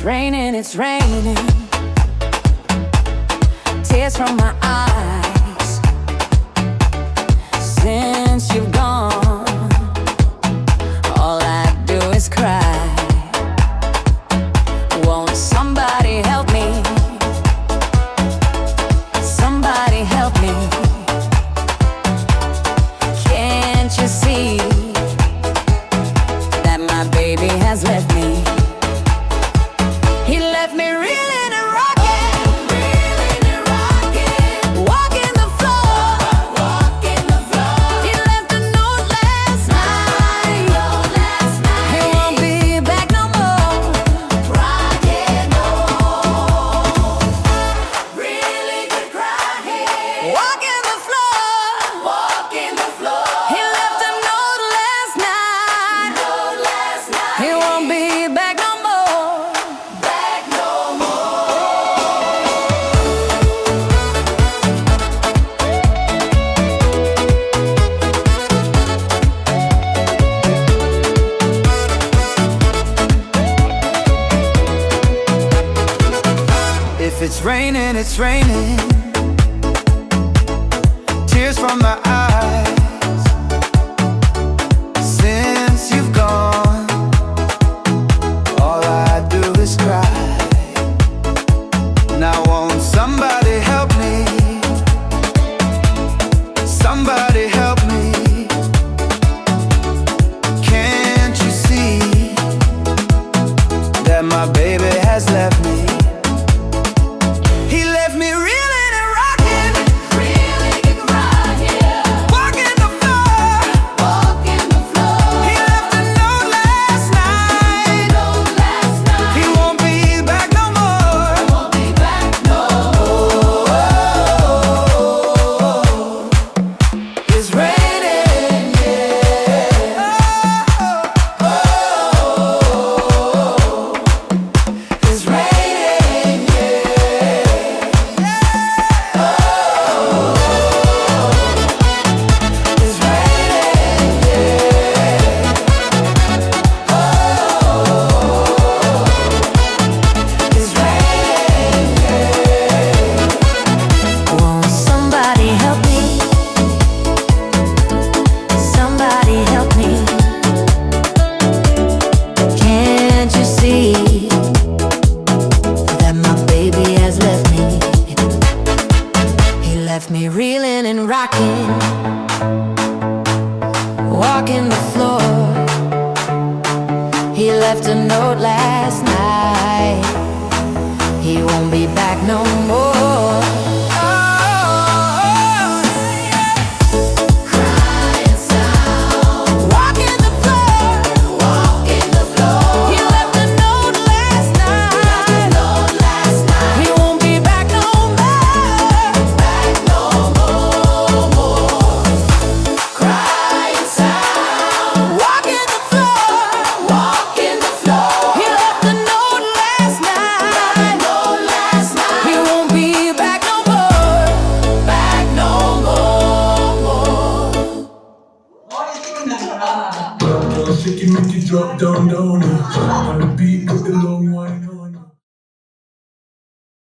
it's raining, it's raining. Tears from my eyes. Since you've gone, all I do is cry. Won't somebody help me? Somebody help me. Can't you see that my baby has left me? He left me reeling and rocking, walking the floor. He left a note last night. He won't be back no more. Crying home, really could cry here. Walking the floor. He left a note last night. He won't be back no more. If it's raining, it's raining. Tears from my eyes. Since you've gone, all I do is cry. Now won't somebody help me? Somebody help me. Can't you see that my baby has left me? He left me reeling and rocking, walking the floor. He left a note last night. He won't be back no more. It's raining, yeah. It's raining, it's Won't somebody help me? Somebody help me. Can't you see that my baby has left me? He left me reeling and rocking, walking the floor. He left a note last night. He won't be back no more. Crying sound, walking the floor. He left a note last night. He won't be back no more. Crying sound, walking the floor. He left a note last night. He won't be back no more. Shake it, make it drop down, down. On the beat,